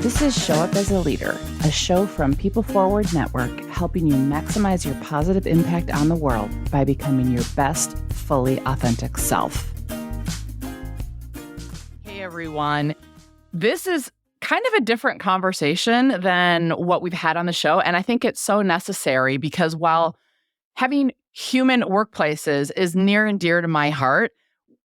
This is Show Up as a Leader, a show from People Forward Network, helping you maximize your positive impact on the world by becoming your best, fully authentic self. Hey, everyone. This is kind of a different conversation than what we've had on the show, and I think it's so necessary because while having human workplaces is near and dear to my heart,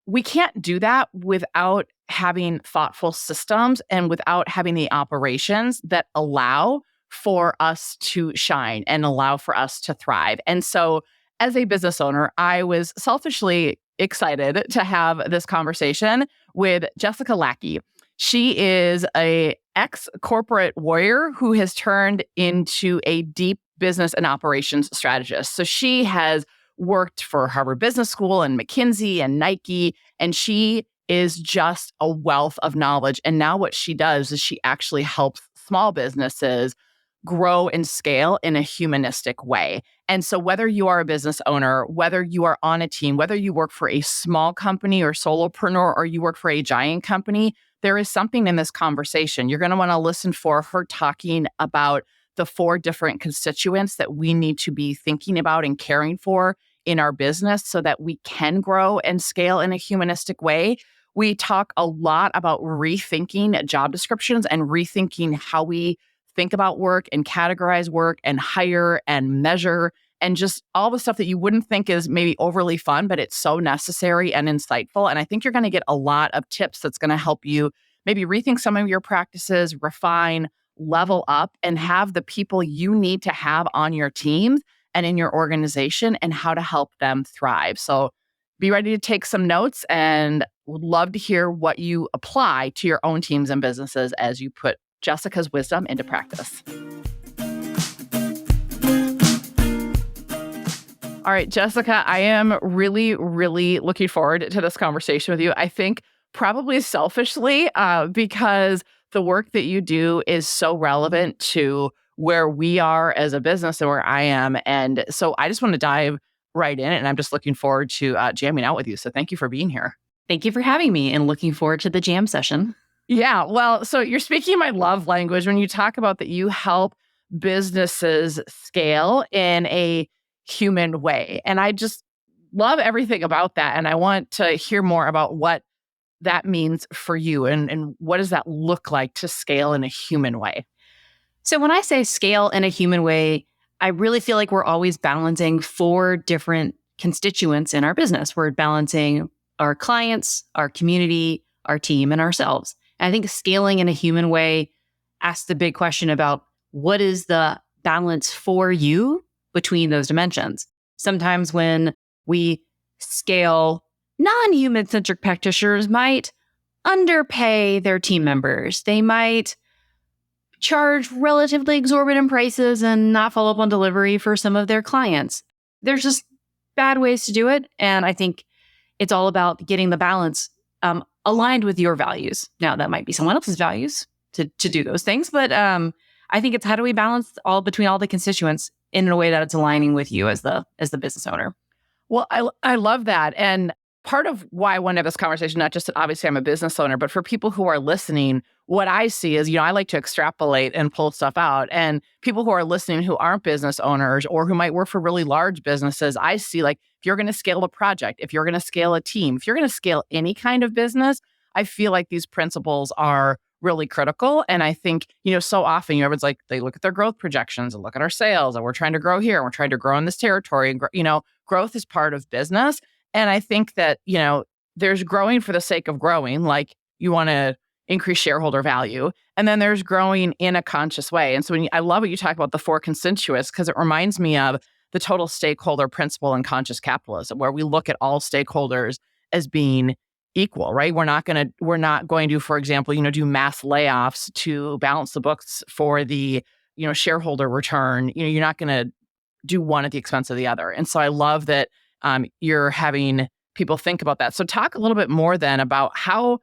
we can't do that without having thoughtful systems and without having the operations that allow for us to shine and allow for us to thrive. And so as a business owner, I was selfishly excited to have this conversation with Jessica Lackey. She is a ex-corporate warrior who has turned into a deep business and operations strategist. So she has worked for Harvard Business School and McKinsey and Nike, and she is just a wealth of knowledge. And now what she does is she actually helps small businesses grow and scale in a humanistic way. And so whether you are a business owner, whether you are on a team, whether you work for a small company or solopreneur, or you work for a giant company, there is something in this conversation. You're going to want to listen for her talking about the 4 different constituents that we need to be thinking about and caring for in our business so that we can grow and scale in a humanistic way. We talk a lot about rethinking job descriptions and rethinking how we think about work and categorize work and hire and measure and just all the stuff that you wouldn't think is maybe overly fun, but it's so necessary and insightful. And I think you're going to get a lot of tips that's going to help you maybe rethink some of your practices, refine, level up, and have the people you need to have on your team and in your organization and how to help them thrive. So be ready to take some notes and would love to hear what you apply to your own teams and businesses as you put Jessica's wisdom into practice. All right, Jessica, I am really, really looking forward to this conversation with you. I think probably selfishly because the work that you do is so relevant to where we are as a business and where I am. And so I just want to dive right in, and I'm just looking forward to jamming out with you. So thank you for being here. Thank you for having me and looking forward to the jam session. Yeah, well, so you're speaking my love language when you talk about that you help businesses scale in a human way. And I just love everything about that. And I want to hear more about what that means for you and what does that look like to scale in a human way? So when I say scale in a human way, I really feel like we're always balancing 4 different constituents in our business. We're balancing our clients, our community, our team, and ourselves. And I think scaling in a human way asks the big question about what is the balance for you between those dimensions. Sometimes when we scale, non-human centric practitioners might underpay their team members. They might charge relatively exorbitant prices and not follow up on delivery for some of their clients. There's just bad ways to do it. And I think it's all about getting the balance aligned with your values. Now, that might be someone else's values to do those things, but I think it's how do we balance between all the constituents in a way that it's aligning with you as the business owner. Well, I love that. And part of why I want to have this conversation, not just that obviously I'm a business owner, but for people who are listening, what I see is, I like to extrapolate and pull stuff out. And people who are listening who aren't business owners or who might work for really large businesses, I see like if you're going to scale a project, if you're going to scale a team, if you're going to scale any kind of business, I feel like these principles are really critical. And I think, so often, everyone's like, they look at their growth projections and look at our sales and we're trying to grow here and we're trying to grow in this territory. And, growth is part of business. And I think that, there's growing for the sake of growing, like you want to increase shareholder value. And then there's growing in a conscious way. And so I love what you talk about the 4 constituents, because it reminds me of the total stakeholder principle in conscious capitalism, where we look at all stakeholders as being equal, right? We're not going to, for example, do mass layoffs to balance the books for the, shareholder return. You're not going to do one at the expense of the other. And so I love that you're having people think about that. So talk a little bit more then about how,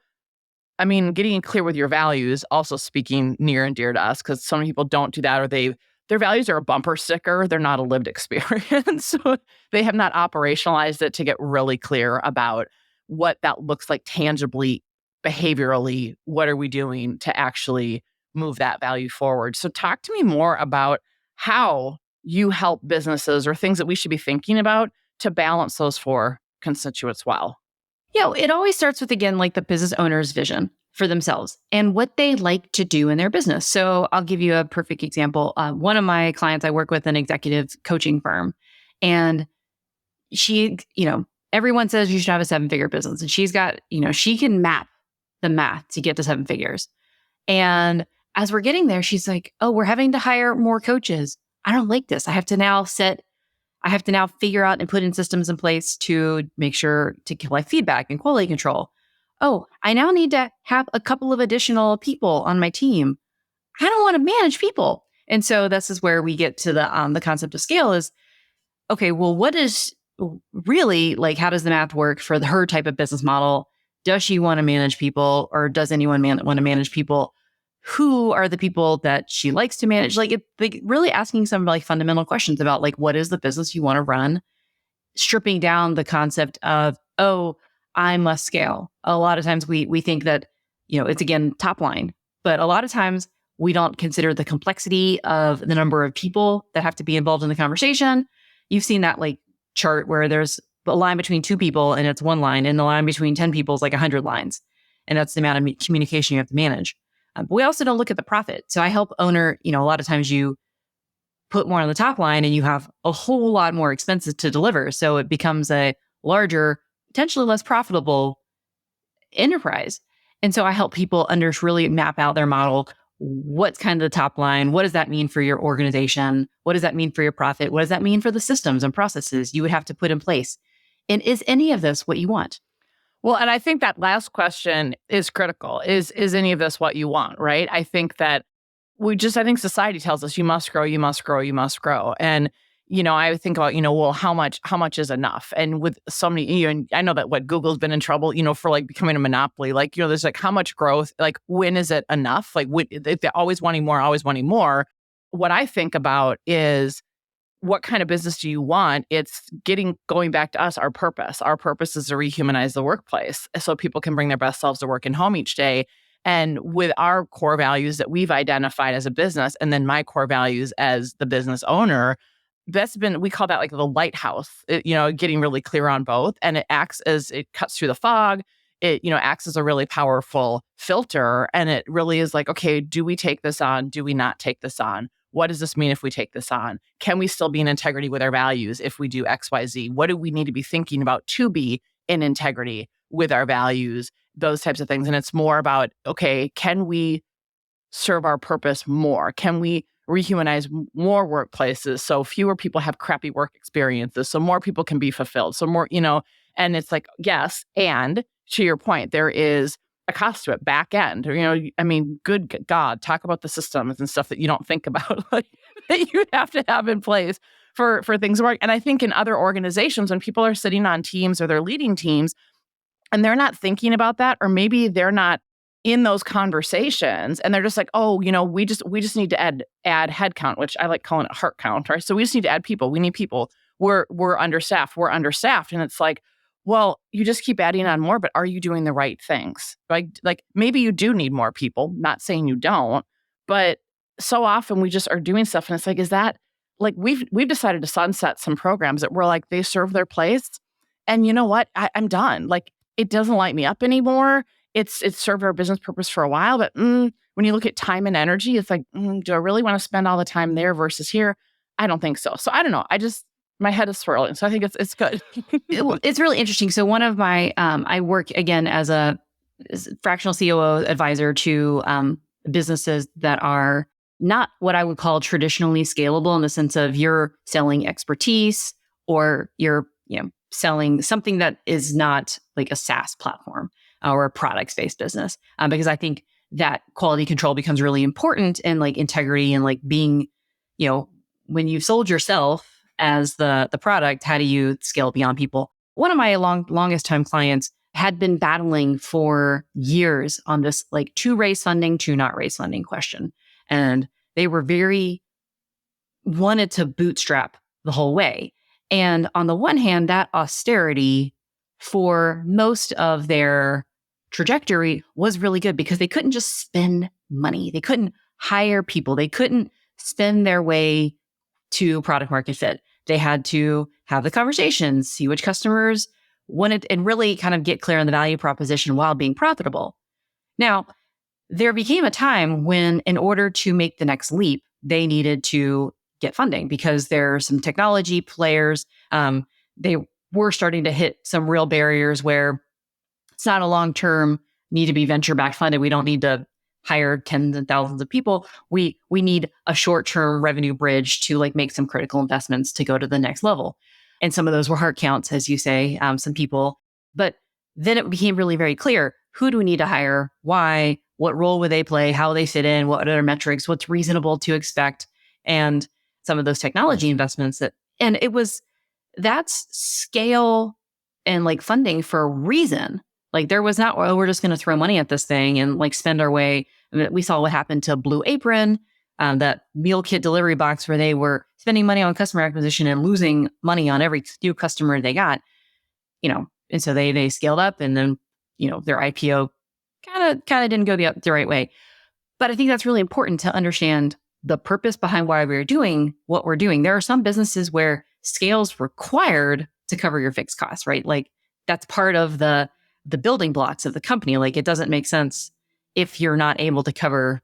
getting clear with your values, also speaking near and dear to us, because some people don't do that, or their values are a bumper sticker. They're not a lived experience. So they have not operationalized it to get really clear about what that looks like tangibly, behaviorally. What are we doing to actually move that value forward. So talk to me more about how you help businesses or things that we should be thinking about to balance those four constituents well. Yeah, it always starts with, again, like the business owner's vision for themselves and what they like to do in their business. So I'll give you a perfect example. One of my clients, I work with an executive coaching firm, and she, everyone says you should have a 7-figure business. And she's got, she can map the math to get to 7 figures. And as we're getting there, she's like, oh, we're having to hire more coaches. I don't like this. I have to now figure out and put in systems in place to make sure to collect feedback and quality control. Oh, I now need to have a couple of additional people on my team. I don't want to manage people. And so this is where we get to the concept of scale is, okay, well, what is really, like, how does the math work for her type of business model? Does she want to manage people, or does anyone want to manage people? Who are the people that she likes to manage? Like really asking some like fundamental questions about like, what is the business you want to run? Stripping down the concept of, oh, I must scale. A lot of times we think that, it's again, top line, but a lot of times we don't consider the complexity of the number of people that have to be involved in the conversation. You've seen that like chart where there's a line between 2 people and it's 1 line, and the line between 10 people is like 100 lines. And that's the amount of communication you have to manage. But we also don't look at the profit. So I help owner, a lot of times you put more on the top line and you have a whole lot more expenses to deliver. So it becomes a larger, potentially less profitable enterprise. And so I help people really map out their model. What's kind of the top line? What does that mean for your organization? What does that mean for your profit? What does that mean for the systems and processes you would have to put in place? And is any of this what you want? Well, and I think that last question is critical. Is any of this what you want, right? I think that I think society tells us you must grow, you must grow, you must grow. And, I think about, well, how much is enough? And with so many, and I know that Google's been in trouble, for like becoming a monopoly, like, there's like how much growth, like when is it enough? Like if they're always wanting more, always wanting more. What I think about is, what kind of business do you want? It's going back to us, our purpose. Our purpose is to rehumanize the workplace so people can bring their best selves to work and home each day. And with our core values that we've identified as a business, and then my core values as the business owner, we call that like the lighthouse, getting really clear on both. And it cuts through the fog. It, acts as a really powerful filter. And it really is like, okay, do we take this on? Do we not take this on? What does this mean if we take this on? Can we still be in integrity with our values if we do X, Y, Z? What do we need to be thinking about to be in integrity with our values? Those types of things. And it's more about, okay, can we serve our purpose more? Can we rehumanize more workplaces so fewer people have crappy work experiences, so more people can be fulfilled, so more, and it's like, yes. And to your point, there is a cost to it, back end. Good God, talk about the systems and stuff that you don't think about, like, that you have to have in place for things to work. And I think in other organizations, when people are sitting on teams or they're leading teams and they're not thinking about that, or maybe they're not in those conversations and they're just like, oh, we just need to add headcount, which I like calling it heart count, right? So we just need to add people. We need people. We're understaffed. And it's like, well, you just keep adding on more, but are you doing the right things? Like maybe you do need more people, not saying you don't, but so often we just are doing stuff. And it's like, is that like, we've decided to sunset some programs that were like, they serve their place. And you know what? I'm done. Like, it doesn't light me up anymore. It's served our business purpose for a while, but when you look at time and energy, it's like, do I really want to spend all the time there versus here? I don't think so. So I don't know. My head is swirling. So I think it's good. It's really interesting. So one of my, I work again as a fractional COO advisor to businesses that are not what I would call traditionally scalable, in the sense of you're selling expertise or you're selling something that is not like a SaaS platform or a products-based business. Because I think that quality control becomes really important, and like integrity and like being, when you've sold yourself as the product, how do you scale beyond people? One of my longest time clients had been battling for years on this like to raise funding, to not raise funding question. And they were wanted to bootstrap the whole way. And on the one hand, that austerity for most of their trajectory was really good because they couldn't just spend money. They couldn't hire people. They couldn't spend their way to product market fit. They had to have the conversations, see which customers wanted, and really kind of get clear on the value proposition while being profitable. Now, there became a time when, in order to make the next leap, they needed to get funding because there are some technology players. They were starting to hit some real barriers where it's not a long-term need to be venture-backed funded. We don't need to hire tens and thousands of people. We need a short-term revenue bridge to like make some critical investments to go to the next level. And some of those were heart counts, as you say, some people. But then it became really very clear, who do we need to hire? Why? What role would they play? How they fit in? What are their metrics? What's reasonable to expect? And some of those technology investments that's scale and like funding for a reason. Like there was not, we're just going to throw money at this thing and like spend our way. I mean, we saw what happened to Blue Apron, that meal kit delivery box where they were spending money on customer acquisition and losing money on every new customer they got, and so they scaled up and then, their IPO kind of didn't go the right way. But I think that's really important to understand the purpose behind why we're doing what we're doing. There are some businesses where scale's required to cover your fixed costs, right? Like that's part of the building blocks of the company. Like it doesn't make sense if you're not able to cover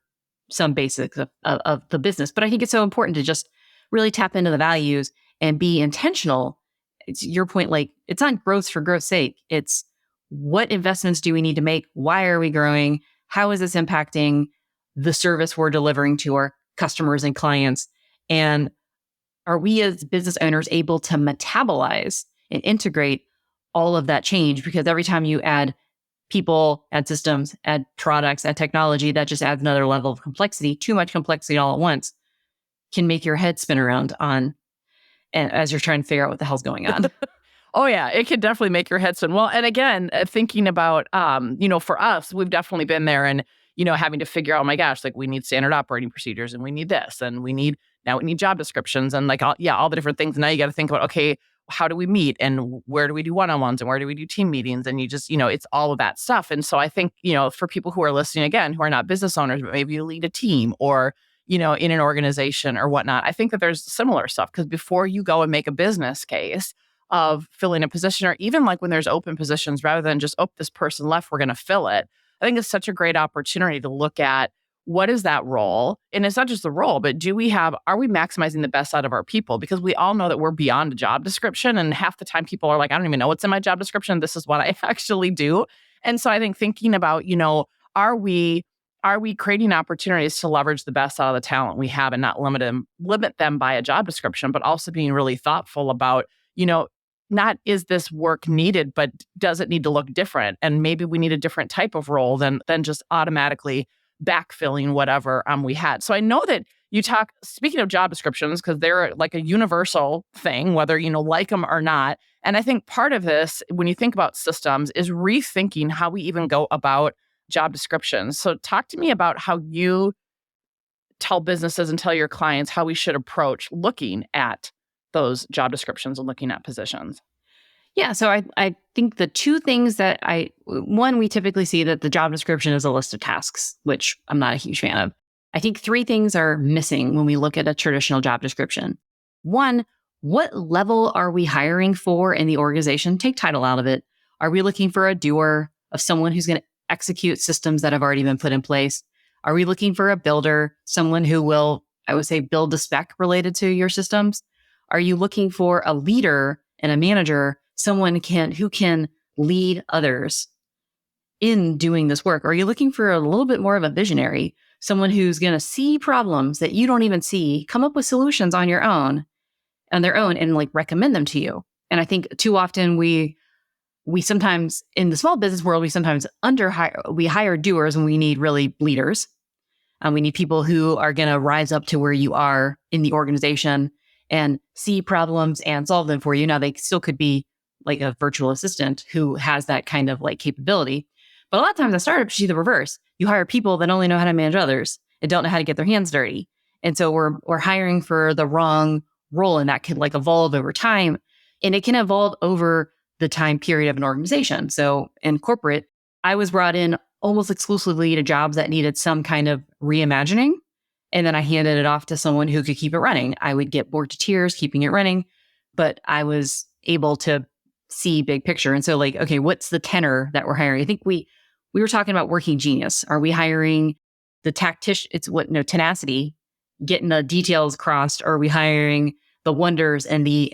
some basics of the business. But I think it's so important to just really tap into the values and be intentional. It's your point, like it's not growth for growth's sake. It's what investments do we need to make? Why are we growing? How is this impacting the service we're delivering to our customers and clients? And are we as business owners able to metabolize and integrate all of that change? Because every time you add people, add systems, add products, add technology, that just adds another level of complexity. Too much complexity all at once can make your head spin around and as you're trying to figure out what the hell's going on. Oh, yeah, it could definitely make your head spin. Well, and again, thinking about, for us, we've definitely been there and, having to figure out, oh my gosh, like we need standard operating procedures and we need this and we need job descriptions and like, all the different things. And now you got to think about, okay, how do we meet and where do we do one-on-ones and where do we do team meetings? And you just, it's all of that stuff. And so I think, for people who are listening again, who are not business owners, but maybe you lead a team or, in an organization or whatnot, I think that there's similar stuff because before you go and make a business case of filling a position or even like when there's open positions, rather than just, this person left, we're going to fill it. I think it's such a great opportunity to look at what is that role? And it's not just the role, but are we maximizing the best out of our people? Because we all know that we're beyond a job description. And half the time people are like, I don't even know what's in my job description. This is what I actually do. And so I think thinking about, are we creating opportunities to leverage the best out of the talent we have and not limit them by a job description, but also being really thoughtful about, not is this work needed, but does it need to look different? And maybe we need a different type of role than just automatically backfilling whatever we had. So I know that speaking of job descriptions, because they're like a universal thing, whether like them or not. And I think part of this, when you think about systems, is rethinking how we even go about job descriptions. So talk to me about how you tell businesses and tell your clients how we should approach looking at those job descriptions and looking at positions. Yeah. So I think the two things that we typically see that the job description is a list of tasks, which I'm not a huge fan of. I think three things are missing when we look at a traditional job description. One, what level are we hiring for in the organization? Take title out of it. Are we looking for a doer, of someone who's going to execute systems that have already been put in place? Are we looking for a builder, someone who will, I would say, build the spec related to your systems? Are you looking for a leader and a manager, someone who can lead others in doing this work? Or are you looking for a little bit more of a visionary, someone who's going to see problems that you don't even see, come up with solutions on their own, and like recommend them to you? And I think too often we sometimes in the small business world, we sometimes hire doers when we need really leaders. We need people who are going to rise up to where you are in the organization and see problems and solve them for you. Now, they still could be like a virtual assistant who has that kind of like capability. But a lot of times at startups, you see the reverse. You hire people that only know how to manage others and don't know how to get their hands dirty. And so we're hiring for the wrong role, and that can like evolve over time. And it can evolve over the time period of an organization. So in corporate, I was brought in almost exclusively to jobs that needed some kind of reimagining. And then I handed it off to someone who could keep it running. I would get bored to tears keeping it running, but I was able to see big picture. And so like, okay, what's the tenor that we're hiring? I think we were talking about working genius. Are we hiring the tactician? It's tenacity, getting the details crossed. Or are we hiring the wonders and the,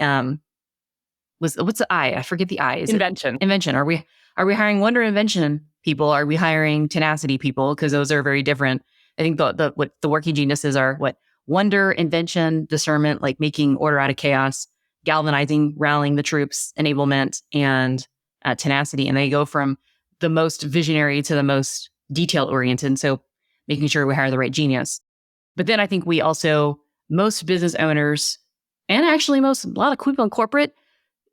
what's the I? I forget the I. Is Invention. Invention. Are we hiring wonder invention people? Are we hiring tenacity people? Because those are very different. I think what the working geniuses are wonder, invention, discernment, like making order out of chaos, galvanizing, rallying the troops, enablement, and tenacity. And they go from the most visionary to the most detail oriented. And so making sure we hire the right genius. But then I think we also, most business owners, and actually a lot of people in corporate,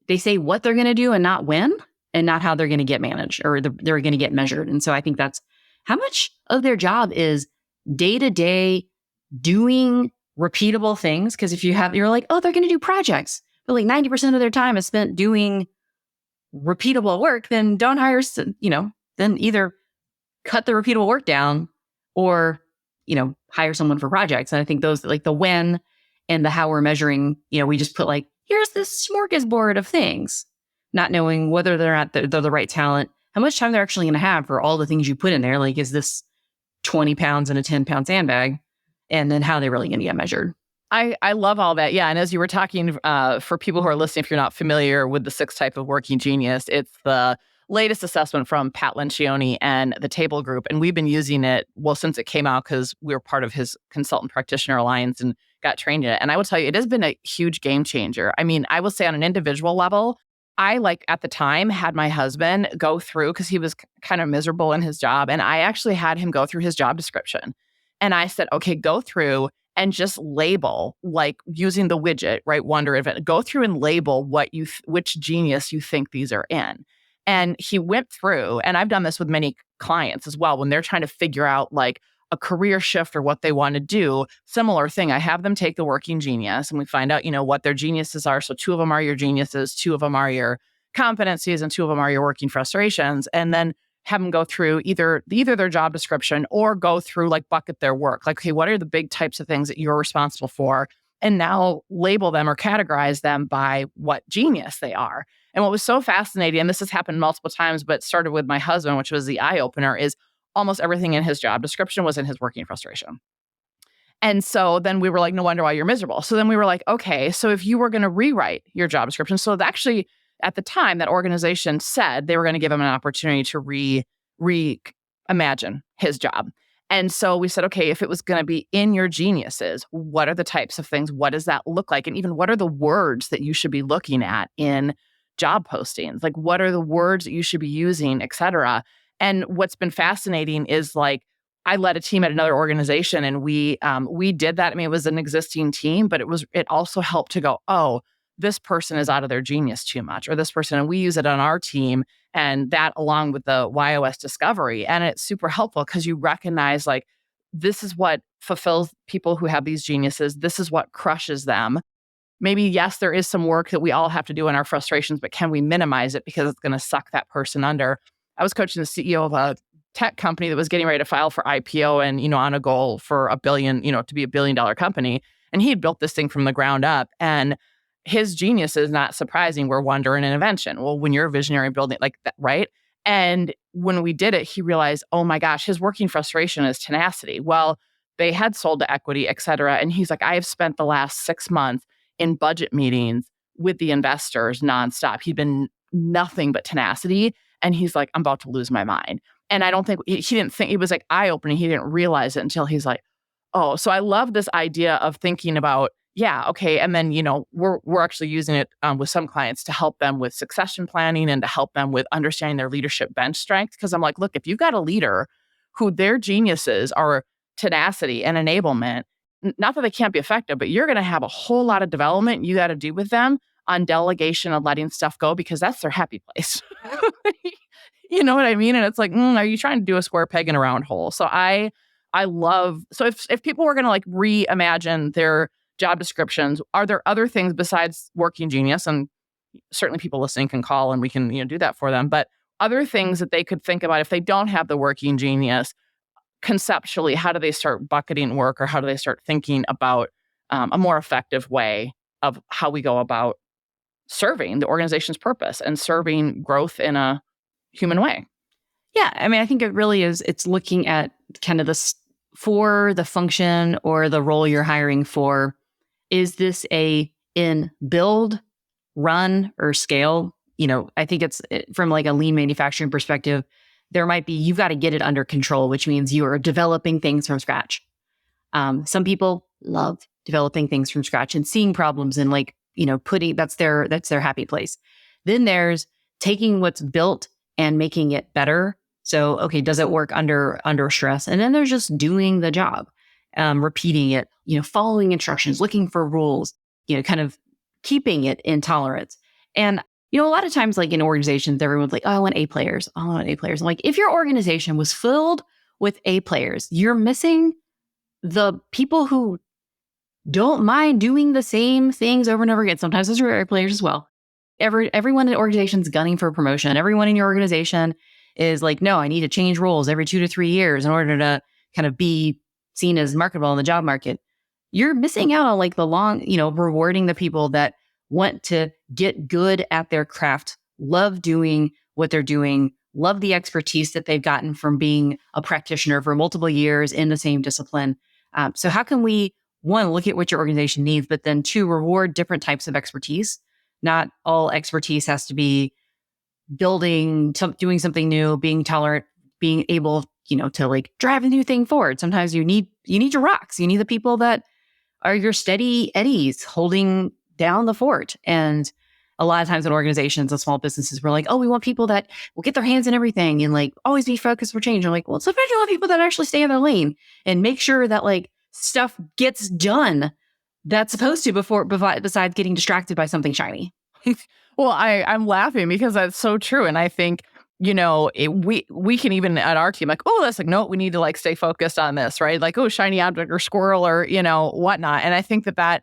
they say what they're going to do and not when, and not how they're going to get managed or they're going to get measured. And so I think that's how much of their job is day to day doing repeatable things. Because if you're like, oh, they're going to do projects, but like 90% of their time is spent doing repeatable work, then don't hire, then either cut the repeatable work down or, hire someone for projects. And I think those, like the when and the how we're measuring, we just put like, here's this smorgasbord of things, not knowing whether they're the right talent, how much time they're actually going to have for all the things you put in there. Like, is this 20 pounds in a 10-pound sandbag? And then how are they really going to get measured? I love all that. Yeah. And as you were talking, for people who are listening, if you're not familiar with the 6 type of working genius, it's the latest assessment from Pat Lencioni and the Table Group. And we've been using it, since it came out, because we were part of his Consultant Practitioner Alliance and got trained in it. And I will tell you, it has been a huge game changer. I mean, I will say on an individual level, I at the time had my husband go through, because he was kind of miserable in his job. And I actually had him go through his job description. And I said, okay, go through and just label, like using the widget, right? Wonder event, go through and label which genius you think these are in. And he went through, and I've done this with many clients as well, when they're trying to figure out like a career shift or what they want to do. Similar thing. I have them take the working genius and we find out, what their geniuses are. So 2 of them are your geniuses, 2 of them are your competencies, and 2 of them are your working frustrations. And then have them go through either their job description or go through like bucket their work. Like, okay, what are the big types of things that you're responsible for? And now label them or categorize them by what genius they are. And what was so fascinating, and this has happened multiple times, but started with my husband, which was the eye opener, is almost everything in his job description was in his working frustration. And so then we were like, no wonder why you're miserable. So then we were like, okay, so if you were going to rewrite your job description, so actually at the time that organization said they were going to give him an opportunity to reimagine his job. And so we said, okay, if it was going to be in your geniuses, what are the types of things? What does that look like? And even what are the words that you should be looking at in job postings? Like, what are the words that you should be using, et cetera? And what's been fascinating is like, I led a team at another organization and we did that. I mean, it was an existing team, but it also helped to go, oh, this person is out of their genius too much, or this person, and we use it on our team, and that along with the YOS discovery. And it's super helpful because you recognize like, this is what fulfills people who have these geniuses. This is what crushes them. Maybe, yes, there is some work that we all have to do in our frustrations, but can we minimize it because it's going to suck that person under? I was coaching the CEO of a tech company that was getting ready to file for IPO and, on a goal for $1 billion, to be $1 billion company. And he had built this thing from the ground up. And his genius is, not surprising, were wonder and invention. Well, when you're a visionary building like that, right? And when we did it, he realized, oh my gosh, his working frustration is tenacity. Well, they had sold to equity, et cetera. And he's like, I have spent the last 6 months in budget meetings with the investors nonstop. He'd been nothing but tenacity. And he's like, I'm about to lose my mind. And I don't think he didn't think, it was like eye-opening. He didn't realize it until he's like, oh, so I love this idea of thinking about, yeah, okay. And then, we're actually using it with some clients to help them with succession planning and to help them with understanding their leadership bench strength. Because I'm like, look, if you've got a leader who their geniuses are tenacity and enablement, not that they can't be effective, but you're going to have a whole lot of development you got to do with them on delegation and letting stuff go, because that's their happy place. You know what I mean? And it's like, are you trying to do a square peg in a round hole? So I love, so if people were going to like reimagine their job descriptions, are there other things besides working genius? And certainly people listening can call and we can, do that for them. But other things that they could think about if they don't have the working genius, conceptually, how do they start bucketing work, or how do they start thinking about a more effective way of how we go about serving the organization's purpose and serving growth in a human way? Yeah. I mean, I think it really is, it's looking at kind of this for the function or the role you're hiring for. Is this in build, run, or scale? I think it's from like a lean manufacturing perspective, there might be, you've got to get it under control, which means you are developing things from scratch. Some people love developing things from scratch and seeing problems and putting, that's their happy place. Then there's taking what's built and making it better. So, okay, does it work under stress? And then there's just doing the job, repeating it, following instructions, looking for rules, kind of keeping it in tolerance. And a lot of times, like in organizations, everyone's like, oh, I want A players. I want A players. I'm like, if your organization was filled with A players, you're missing the people who don't mind doing the same things over and over again. Sometimes those are A players as well. Everyone in the organization is gunning for promotion. Everyone in your organization is like, no, I need to change roles every 2 to 3 years in order to kind of be seen as marketable in the job market. You're missing out on like the long, rewarding the people that want to get good at their craft, love doing what they're doing, love the expertise that they've gotten from being a practitioner for multiple years in the same discipline. So how can we, one, look at what your organization needs, but then two, reward different types of expertise? Not all expertise has to be doing something new, being tolerant, being able, to like drive a new thing forward. Sometimes you need your rocks. You need the people that are your steady eddies holding down the fort. And a lot of times in organizations and small businesses, we're like, oh, we want people that will get their hands in everything and like always be focused for change. I'm like, well, sometimes you want people that actually stay in their lane and make sure that like stuff gets done that's supposed to besides getting distracted by something shiny. Well, I'm laughing because that's so true. And I think, we can even at our team, like, oh, that's like, no, we need to like stay focused on this, right? Like, oh, shiny object or squirrel or, whatnot. And I think that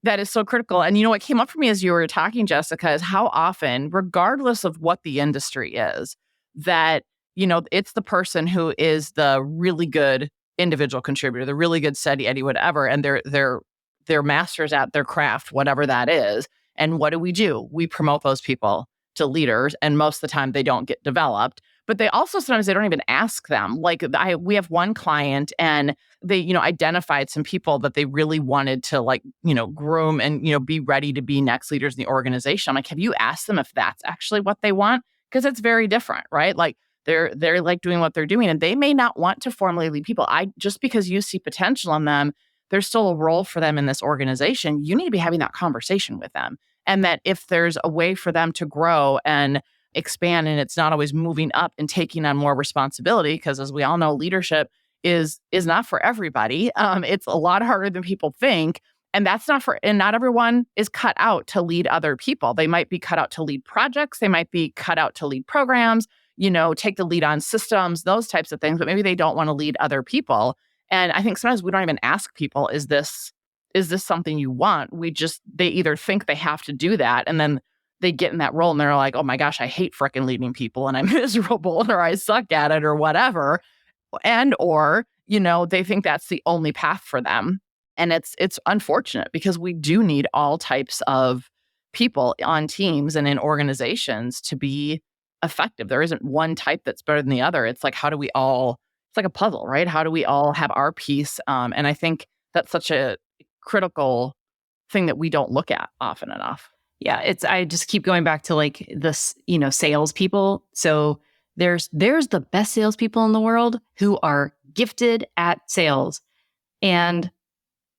is so critical. And what came up for me as you were talking, Jessica, is how often, regardless of what the industry is, that, it's the person who is the really good individual contributor, the really good steady Eddie, whatever, and they're masters at their craft, whatever that is. And what do? We promote those people to leaders, and most of the time they don't get developed. But they also sometimes they don't even ask them. Like we have one client, and they identified some people that they really wanted to like groom and be ready to be next leaders in the organization. I'm like, have you asked them if that's actually what they want? Because it's very different, right? Like they're like doing what they're doing, and they may not want to formally lead people. Just because you see potential in them, there's still a role for them in this organization. You need to be having that conversation with them. And that if there's a way for them to grow and expand, and it's not always moving up and taking on more responsibility, because as we all know, leadership is not for everybody. It's a lot harder than people think. And not everyone is cut out to lead other people. They might be cut out to lead projects. They might be cut out to lead programs, take the lead on systems, those types of things, but maybe they don't want to lead other people. And I think sometimes we don't even ask people, is this something you want? They either think they have to do that, and then they get in that role and they're like, oh my gosh, I hate frickin' leading people and I'm miserable or I suck at it or whatever. Or they think that's the only path for them. And it's unfortunate because we do need all types of people on teams and in organizations to be effective. There isn't one type that's better than the other. It's like, it's like a puzzle, right? How do we all have our piece? And I think that's such a critical thing that we don't look at often enough. Yeah, I just keep going back to like this, salespeople. So there's the best salespeople in the world who are gifted at sales, and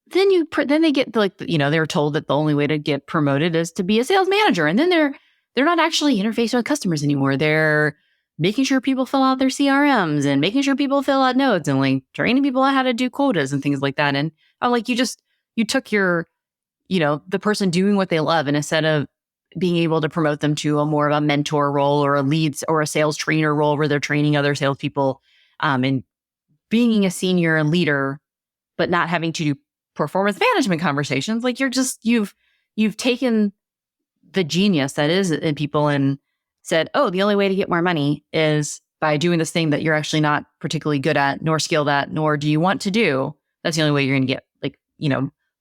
then they get like they're told that the only way to get promoted is to be a sales manager, and then they're not actually interfacing with customers anymore. They're making sure people fill out their CRMs and making sure people fill out notes and like training people on how to do quotas and things like that. And I'm like, you took your the person doing what they love, and instead of being able to promote them to a more of a mentor role or a leads or a sales trainer role where they're training other salespeople, and being a senior leader, but not having to do performance management conversations, like you've taken the genius that is in people and said, oh, the only way to get more money is by doing this thing that you're actually not particularly good at, nor skilled at, nor do you want to do, that's the only way you're going to get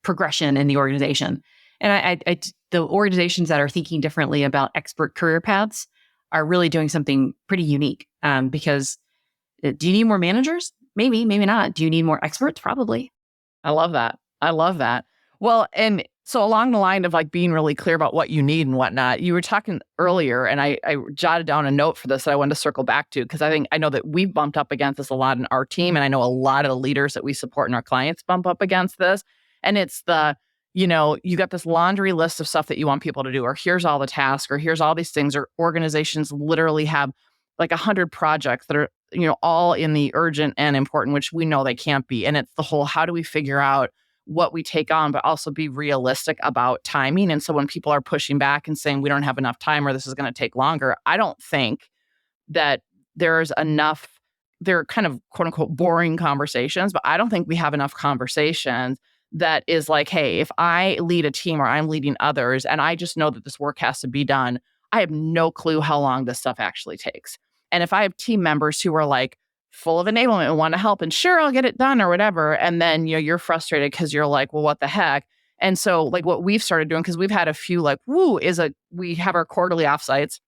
progression in the organization. And the organizations that are thinking differently about expert career paths are really doing something pretty unique. Because do you need more managers? Maybe, maybe not. Do you need more experts? Probably. I love that. I love that. Well, and so along the line of like being really clear about what you need and whatnot, you were talking earlier, and I jotted down a note for this that I wanted to circle back to, because I know that we've bumped up against this a lot in our team. And I know a lot of the leaders that we support and our clients bump up against this. And it's you got this laundry list of stuff that you want people to do, or here's all the tasks, or here's all these things, or organizations literally have like 100 projects that are, all in the urgent and important, which we know they can't be. And it's the whole, how do we figure out what we take on, but also be realistic about timing? And so when people are pushing back and saying we don't have enough time or this is going to take longer, I don't think that there's enough, they're kind of quote unquote boring conversations, but I don't think we have enough conversations that is like, hey, if I lead a team or I'm leading others and I just know that this work has to be done, I have no clue how long this stuff actually takes. And if I have team members who are like full of enablement and want to help and sure, I'll get it done or whatever, and then you're frustrated because you're like, well, what the heck? And so like what we've started doing, because we've had a few like, we have our quarterly offsites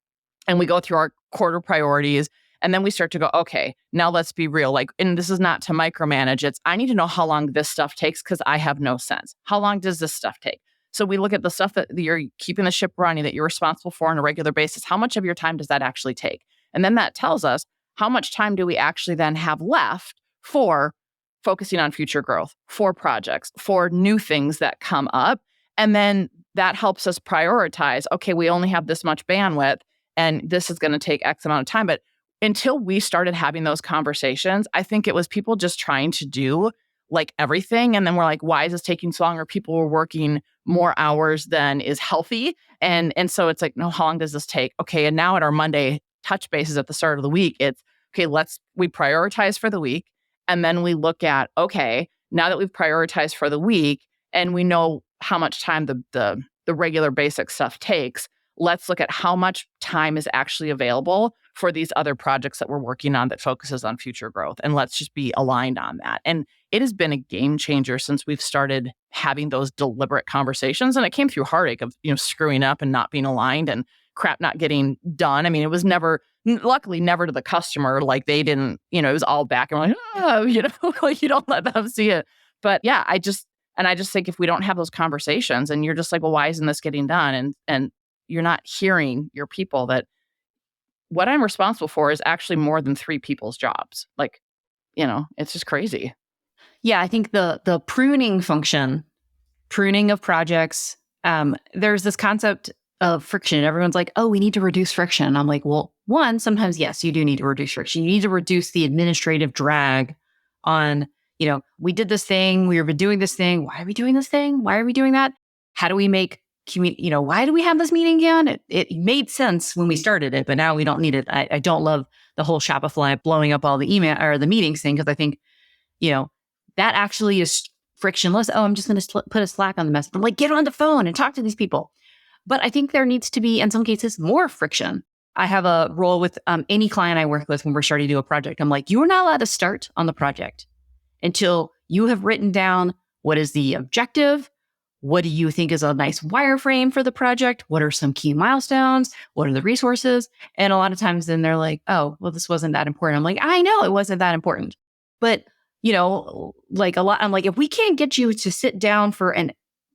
and we go through our quarter priorities. And then we start to go, okay, now let's be real. Like, and this is not to micromanage. It's, I need to know how long this stuff takes because I have no sense. How long does this stuff take? So we look at the stuff that you're keeping the ship running, that you're responsible for on a regular basis. How much of your time does that actually take? And then that tells us how much time do we actually then have left for focusing on future growth, for projects, for new things that come up. And then that helps us prioritize, okay, we only have this much bandwidth and this is going to take X amount of time. But until we started having those conversations, I think it was people just trying to do like everything. And then we're like, why is this taking so long? Or people were working more hours than is healthy. And so it's like, no, how long does this take? Okay. And now at our Monday touch bases at the start of the week, it's okay, we prioritize for the week. And then we look at, okay, now that we've prioritized for the week and we know how much time the regular basic stuff takes, let's look at how much time is actually available for these other projects that we're working on that focuses on future growth. And let's just be aligned on that. And it has been a game changer since we've started having those deliberate conversations. And it came through heartache of, screwing up and not being aligned and crap not getting done. I mean, it was luckily never to the customer. Like they didn't, it was all back and we're like, like you don't let them see it. But yeah, I just think if we don't have those conversations and you're just like, well, why isn't this getting done? And you're not hearing your people that what I'm responsible for is actually more than 3 people's jobs. Like, it's just crazy. Yeah, I think the pruning function, pruning of projects, there's this concept of friction. Everyone's like, oh, we need to reduce friction. I'm like, well, one, sometimes, yes, you do need to reduce friction. You need to reduce the administrative drag on, we did this thing, we've been doing this thing. Why are we doing this thing? Why are we doing that? How do we make why do we have this meeting again? It made sense when we started it, but now we don't need it. I don't love the whole Shopify blowing up all the email or the meetings thing, because I think, that actually is frictionless. Oh, I'm just going to put a Slack on the message. I'm like, get on the phone and talk to these people. But I think there needs to be, in some cases, more friction. I have a role with any client I work with when we're starting to do a project. I'm like, you are not allowed to start on the project until you have written down what is the objective. What do you think is a nice wireframe for the project? What are some key milestones? What are the resources? And a lot of times then they're like, oh, well, this wasn't that important. I'm like, I know it wasn't that important. But, like a lot, I'm like, if we can't get you to sit down for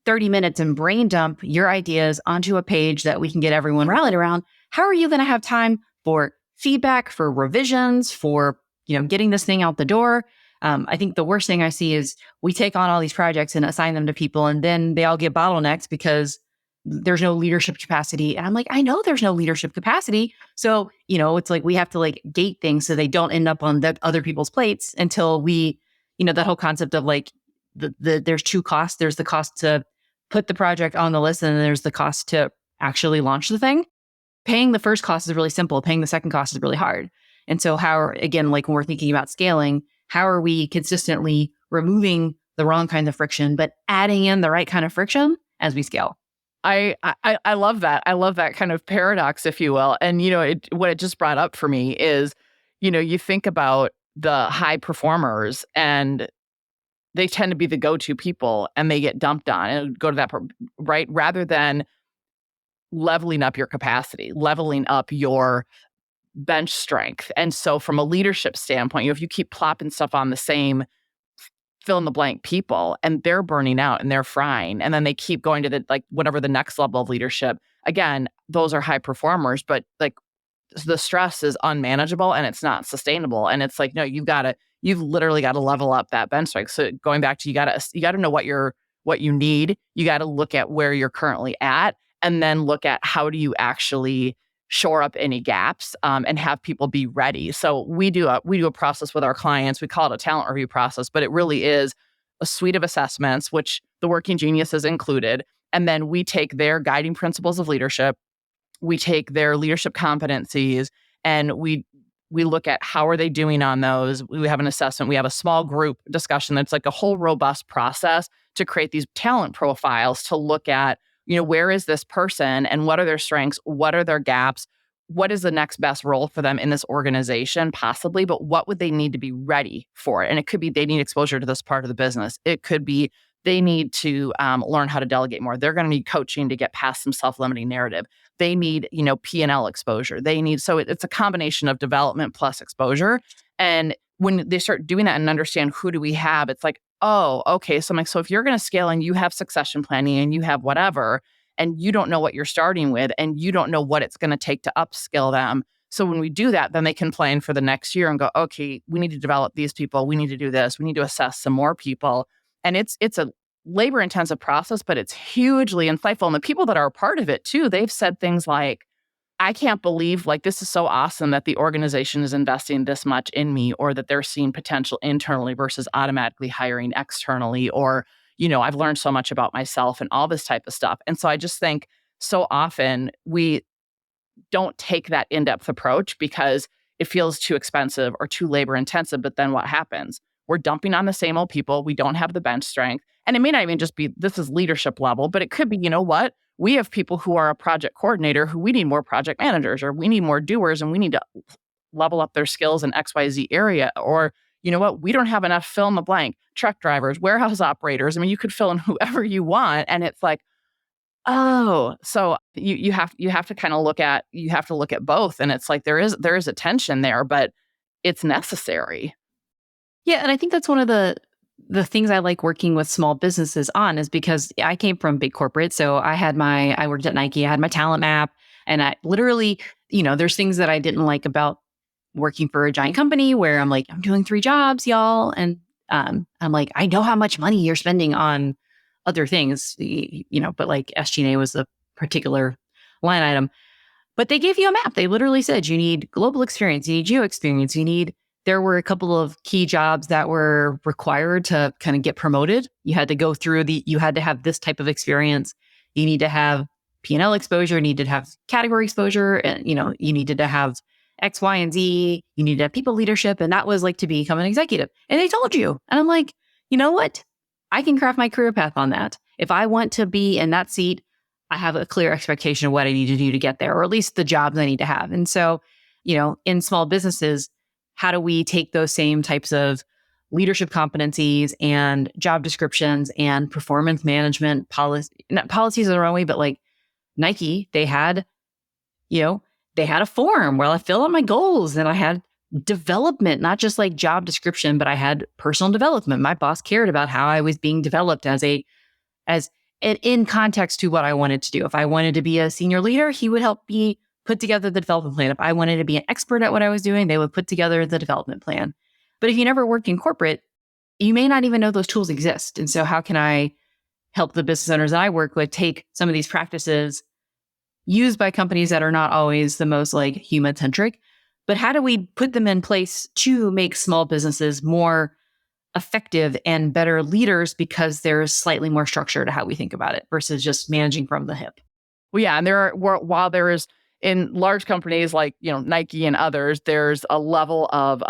30 minutes and brain dump your ideas onto a page that we can get everyone rallied around, how are you going to have time for feedback, for revisions, for, getting this thing out the door? I think the worst thing I see is we take on all these projects and assign them to people, and then they all get bottlenecked because there's no leadership capacity. And I'm like, I know there's no leadership capacity. So, it's like we have to like gate things so they don't end up on the other people's plates until we, that whole concept of like there's 2 costs. There's the cost to put the project on the list, and then there's the cost to actually launch the thing. Paying the first cost is really simple. Paying the second cost is really hard. And so again, like when we're thinking about scaling, how are we consistently removing the wrong kind of friction, but adding in the right kind of friction as we scale? I love that. I love that kind of paradox, if you will. And, what it just brought up for me is, you think about the high performers and they tend to be the go-to people and they get dumped on and go to that, right? Rather than leveling up your capacity, leveling up your bench strength. And so from a leadership standpoint, if you keep plopping stuff on the same fill in the blank people and they're burning out and they're frying, and then they keep going to whatever the next level of leadership, again, those are high performers, but the stress is unmanageable and it's not sustainable. And it's like, no, you've literally got to level up that bench strength. So going back to, you got to know what you need. You got to look at where you're currently at, and then look at how do you actually shore up any gaps, and have people be ready. So we do a process with our clients. We call it a talent review process, but it really is a suite of assessments, which the Working Genius is included. And then we take their guiding principles of leadership, we take their leadership competencies, and we look at how are they doing on those. We have an assessment. We have a small group discussion that's like a whole robust process to create these talent profiles to look at, where is this person and what are their strengths? What are their gaps? What is the next best role for them in this organization, possibly, but what would they need to be ready for it? And it could be they need exposure to this part of the business. It could be they need to learn how to delegate more. They're going to need coaching to get past some self-limiting narrative. They need, P&L exposure. So it's a combination of development plus exposure. And when they start doing that and understand who do we have, it's like, oh, okay. So I'm like, so if you're going to scale and you have succession planning and you have whatever, and you don't know what you're starting with and you don't know what it's going to take to upskill them. So when we do that, then they can plan for the next year and go, okay, we need to develop these people. We need to do this. We need to assess some more people. And it's a labor intensive process, but it's hugely insightful. And the people that are a part of it too, they've said things like, I can't believe this is so awesome that the organization is investing this much in me, or that they're seeing potential internally versus automatically hiring externally, or, I've learned so much about myself and all this type of stuff. And so I just think so often we don't take that in-depth approach because it feels too expensive or too labor intensive. But then what happens? We're dumping on the same old people. We don't have the bench strength. And it may not even just be, this is leadership level, but it could be, we have people who are a project coordinator who we need more project managers, or we need more doers, and we need to level up their skills in XYZ area. Or, we don't have enough fill in the blank, truck drivers, warehouse operators. I mean, you could fill in whoever you want. And it's like, oh, so you have to kind of look at both. And it's like, there is a tension there, but it's necessary. Yeah. And I think that's one of the things I like working with small businesses on, is because I came from big corporate. So I worked at Nike, I had my talent map, and I literally, there's things that I didn't like about working for a giant company where I'm like, I'm doing 3 jobs, y'all. And I'm like, I know how much money you're spending on other things, but like SG&A was a particular line item. But they gave you a map. They literally said, you need global experience, you need geo experience, there were a couple of key jobs that were required to kind of get promoted. You had to go through you had to have this type of experience. You need to have P&L exposure, you needed to have category exposure, and, you needed to have X, Y, and Z. You needed to have people leadership. And that was like to become an executive. And they told you. And I'm like, you know what? I can craft my career path on that. If I want to be in that seat, I have a clear expectation of what I need to do to get there, or at least the jobs I need to have. And so, in small businesses, how do we take those same types of leadership competencies and job descriptions and performance management policies are the wrong way, but like Nike, they had a form where I fill out my goals, and I had development, not just like job description, but I had personal development. My boss cared about how I was being developed as in context to what I wanted to do. If I wanted to be a senior leader, he would help me put together the development plan. If I wanted to be an expert at what I was doing, they would put together the development plan. But if you never worked in corporate, you may not even know those tools exist. And so how can I help the business owners that I work with take some of these practices used by companies that are not always the most like human centric, but how do we put them in place to make small businesses more effective and better leaders, because there's slightly more structure to how we think about it versus just managing from the hip? Well, yeah. And while there is, in large companies like, Nike and others, there's a level of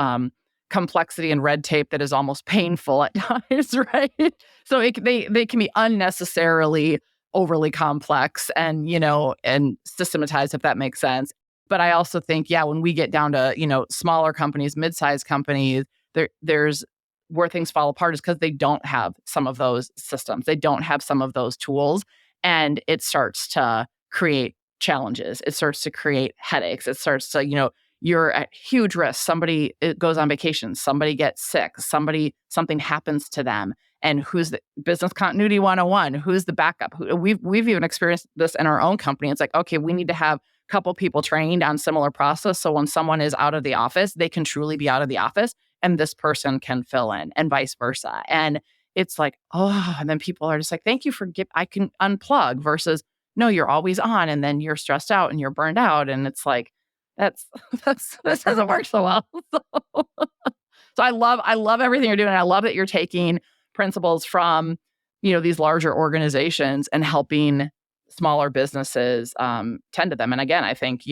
complexity and red tape that is almost painful at times, right? So they can be unnecessarily overly complex and, and systematized, if that makes sense. But I also think, yeah, when we get down to, smaller companies, mid-sized companies, there's where things fall apart is because they don't have some of those systems. They don't have some of those tools. And it starts to create challenges. It starts to create headaches. It starts to, you're at huge risk. Somebody goes on vacation. Somebody gets sick. Something happens to them. And who's the business continuity 101? Who's the backup? We've even experienced this in our own company. It's like, okay, we need to have a couple people trained on similar process. So when someone is out of the office, they can truly be out of the office and this person can fill in and vice versa. And it's like, oh, and then people are just like, thank you for I can unplug versus, no, you're always on and then you're stressed out and you're burned out. And it's like, this doesn't work so well. So I love everything you're doing. I love that you're taking principles from, these larger organizations and helping smaller businesses tend to them. And again, I think,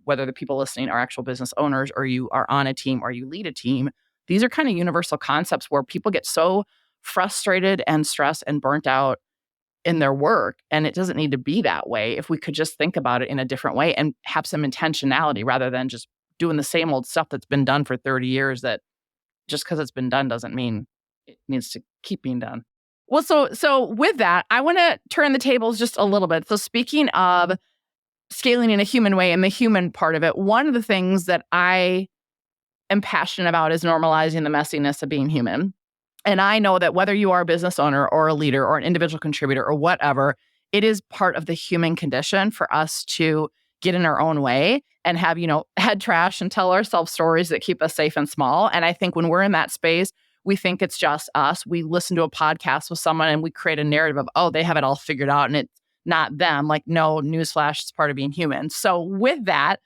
whether the people listening are actual business owners or you are on a team or you lead a team, these are kind of universal concepts where people get so frustrated and stressed and burnt out in their work. And it doesn't need to be that way if we could just think about it in a different way and have some intentionality rather than just doing the same old stuff that's been done for 30 years that just because it's been done doesn't mean it needs to keep being done. Well, so with that, I want to turn the tables just a little bit. So speaking of scaling in a human way and the human part of it, one of the things that I am passionate about is normalizing the messiness of being human. And I know that whether you are a business owner or a leader or an individual contributor or whatever, it is part of the human condition for us to get in our own way and have, head trash and tell ourselves stories that keep us safe and small. And I think when we're in that space, we think it's just us. We listen to a podcast with someone and we create a narrative of, oh, they have it all figured out and it's not them. Like, no, newsflash, it's part of being human. So with that,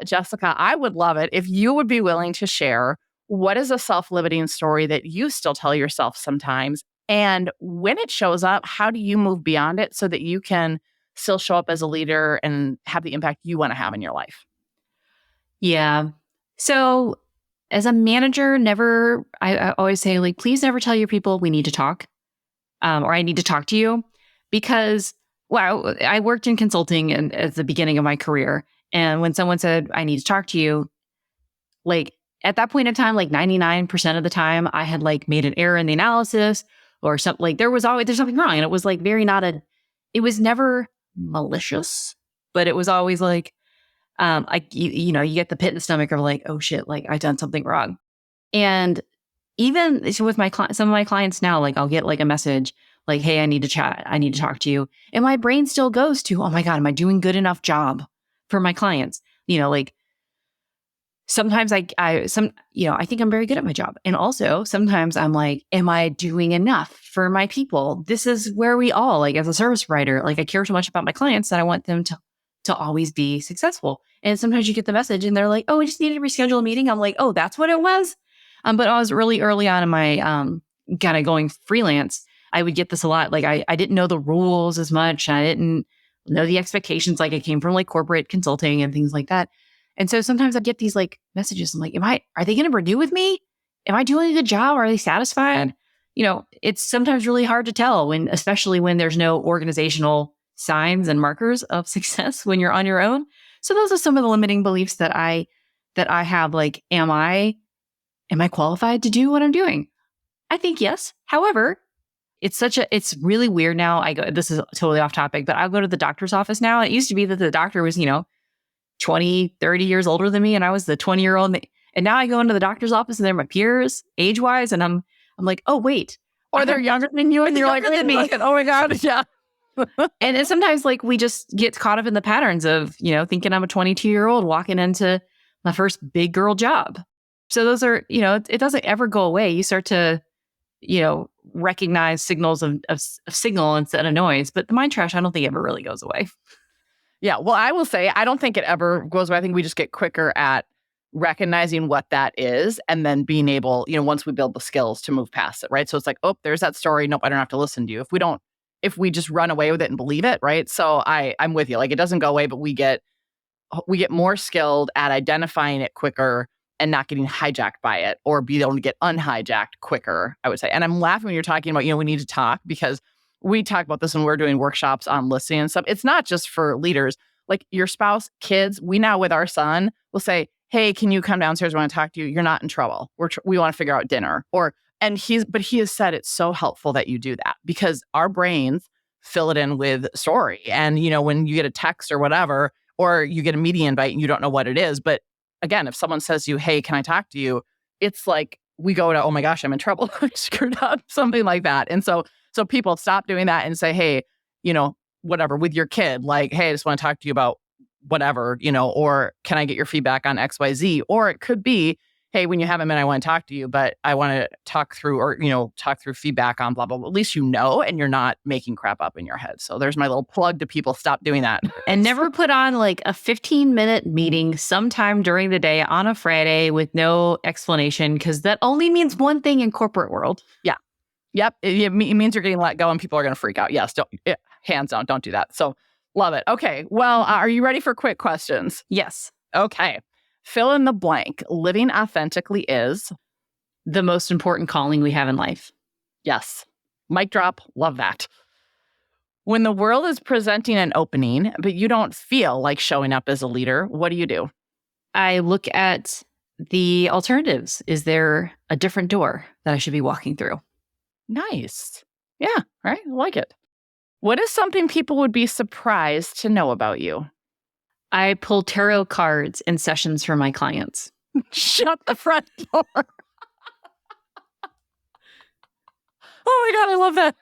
Jessica, I would love it if you would be willing to share what is a self-limiting story that you still tell yourself sometimes? And when it shows up, how do you move beyond it so that you can still show up as a leader and have the impact you want to have in your life? Yeah. So as a manager, I always say, like, please never tell your people we need to talk or I need to talk to you because, I worked in consulting at the beginning of my career. And when someone said, I need to talk to you, like at that point in time, like 99% of the time I had like made an error in the analysis or something. Like there's something wrong. And it was like it was never malicious, but it was always like, you get the pit in the stomach of like, oh shit, like I've done something wrong. And even with some of my clients now, like I'll get like a message like, hey, I need to chat. I need to talk to you. And my brain still goes to, oh my God, am I doing good enough job for my clients? Like sometimes I think I'm very good at my job. And also sometimes I'm like, am I doing enough for my people? This is where we all, like as a service provider, like I care so much about my clients that I want them to always be successful. And sometimes you get the message and they're like, oh, we just needed to reschedule a meeting. I'm like, oh, that's what it was. But I was really early on in my kind of going freelance. I would get this a lot. Like I didn't know the rules as much. I didn't know the expectations. Like I came from like corporate consulting and things like that. And so sometimes I'd get these like messages. I'm like, are they going to renew with me? Am I doing a good job? Are they satisfied? It's sometimes really hard to tell especially when there's no organizational signs and markers of success when you're on your own. So those are some of the limiting beliefs that I have. Like, am I qualified to do what I'm doing? I think yes. However, it's really weird now. This is totally off topic, but I'll go to the doctor's office now. It used to be that the doctor was, 20, 30 years older than me. And I was the 20-year-old. And now I go into the doctor's office and they're my peers age wise. And I'm like, oh, wait. Or they're younger than you and you're like, oh my God. Yeah. And then sometimes like we just get caught up in the patterns of, thinking I'm a 22-year-old walking into my first big girl job. So those are, it doesn't ever go away. You start to, recognize signals of signal instead of noise. But the mind trash, I don't think ever really goes away. Yeah. Well, I will say, I don't think it ever goes away. I think we just get quicker at recognizing what that is and then being able, once we build the skills to move past it, right? So it's like, oh, there's that story. Nope, I don't have to listen to you. If we just run away with it and believe it, right? So I'm with you. Like it doesn't go away, but we get more skilled at identifying it quicker and not getting hijacked by it or be able to get unhijacked quicker, I would say. And I'm laughing when you're talking about, we need to talk because we talk about this when we're doing workshops on listening and stuff. It's not just for leaders. like your spouse, kids, we now with our son will say, hey, can you come downstairs? I want to talk to you. You're not in trouble. We want to figure out dinner. But he has said it's so helpful that you do that because our brains fill it in with story. And, when you get a text or whatever, or you get a meeting invite and you don't know what it is. But again, if someone says to you, hey, can I talk to you? It's like we go to, oh my gosh, I'm in trouble. I screwed up, something like that. And so people stop doing that and say, hey, whatever with your kid, like, hey, I just want to talk to you about whatever, or can I get your feedback on XYZ? Or it could be, hey, when you have a minute, I want to talk to you, but I want to talk through feedback on blah, blah, blah. At least and you're not making crap up in your head. So there's my little plug to people. Stop doing that. And never put on like a 15-minute meeting sometime during the day on a Friday with no explanation, because that only means one thing in corporate world. Yeah. Yep. It means you're getting let go and people are going to freak out. Yes. Hands down. Don't do that. So love it. Okay. Well, are you ready for quick questions? Yes. Okay. Fill in the blank. Living authentically is the most important calling we have in life. Yes. Mic drop. Love that. When the world is presenting an opening, but you don't feel like showing up as a leader, what do? I look at the alternatives. Is there a different door that I should be walking through? Nice. Yeah. Right. I like it. What is something people would be surprised to know about you? I pull tarot cards in sessions for my clients. Shut the front door. Oh my God, I love that.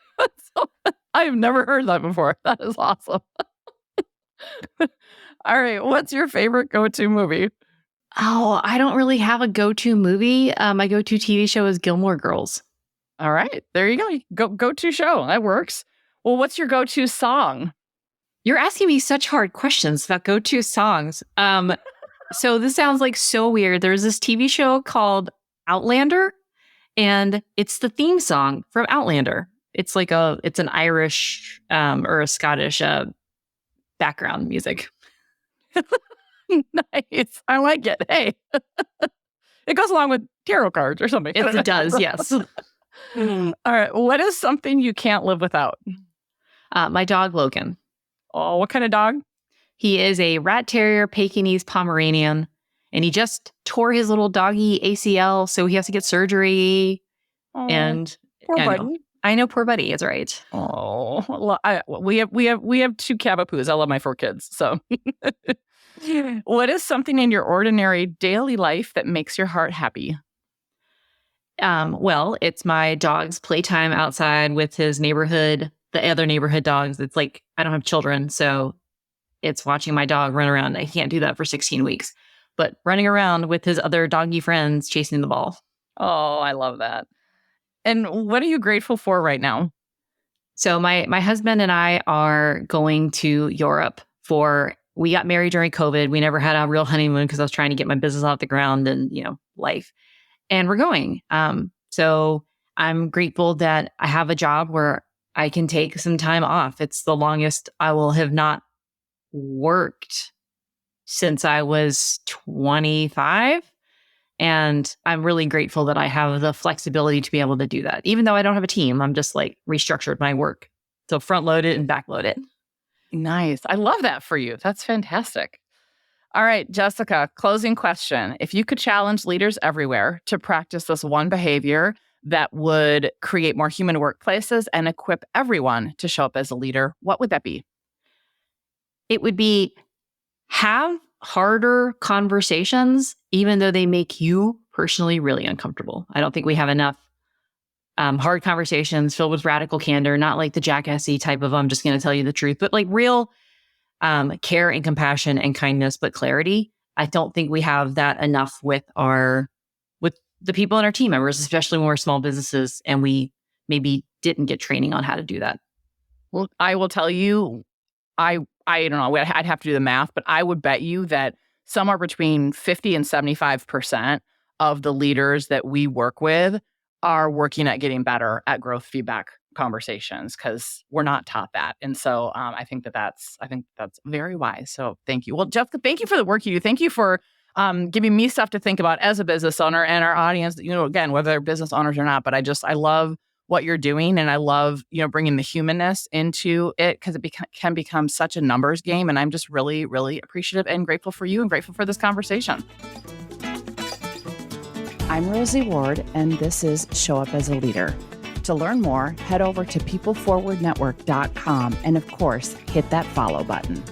I've never heard that before. That is awesome. All right. What's your favorite go-to movie? Oh, I don't really have a go-to movie. My go-to TV show is Gilmore Girls. All right. There you go. Go-to show. That works. Well, what's your go-to song? You're asking me such hard questions about go-to songs. So this sounds like so weird. There's this TV show called Outlander, and it's the theme song from Outlander. It's like it's an Irish or a Scottish background music. Nice. I like it. Hey, it goes along with tarot cards or something. It does. Yes. All right. What is something you can't live without? My dog, Logan. Oh, what kind of dog? He is a rat terrier, Pekingese Pomeranian, and he just tore his little doggy ACL, so he has to get surgery. Oh, and poor buddy. I know, poor buddy. It's right. Oh, we have 2 Cavapoos. I love my 4 kids. So, what is something in your ordinary daily life that makes your heart happy? Well, it's my dog's playtime outside with his neighborhood. The other neighborhood dogs. It's like, I don't have children, so it's watching my dog run around. I can't do that for 16 weeks, but running around with his other doggy friends chasing the ball. Oh, I love that. And what are you grateful for right now? So my husband and I are going to Europe we got married during COVID. We never had a real honeymoon because I was trying to get my business off the ground and, life. And we're going. So I'm grateful that I have a job where I can take some time off. It's the longest I will have not worked since I was 25. And I'm really grateful that I have the flexibility to be able to do that. Even though I don't have a team, I'm just like restructured my work. So front load it and back load it. Nice. I love that for you. That's fantastic. All right, Jessica, closing question. If you could challenge leaders everywhere to practice this one behavior that would create more human workplaces and equip everyone to show up as a leader, what would that be? It would be have harder conversations, even though they make you personally really uncomfortable. I don't think we have enough hard conversations filled with radical candor, not like the jackassy type of I'm just going to tell you the truth, but like real care and compassion and kindness, but clarity. I don't think we have that enough with the people in our team members, especially when we're small businesses and we maybe didn't get training on how to do that. Well, I will tell you, I don't know, I'd have to do the math, but I would bet you that somewhere between 50 and 75% of the leaders that we work with are working at getting better at growth feedback conversations because we're not taught that. And so I think that's very wise. So thank you. Well, Jessica, thank you for the work you do. Thank you for giving me stuff to think about as a business owner and our audience, again, whether they're business owners or not. But I love what you're doing. And I love, bringing the humanness into it because it can become such a numbers game. And I'm just really, really appreciative and grateful for you and grateful for this conversation. I'm Rosie Ward, and this is Show Up as a Leader. To learn more, head over to peopleforwardnetwork.com and, of course, hit that follow button.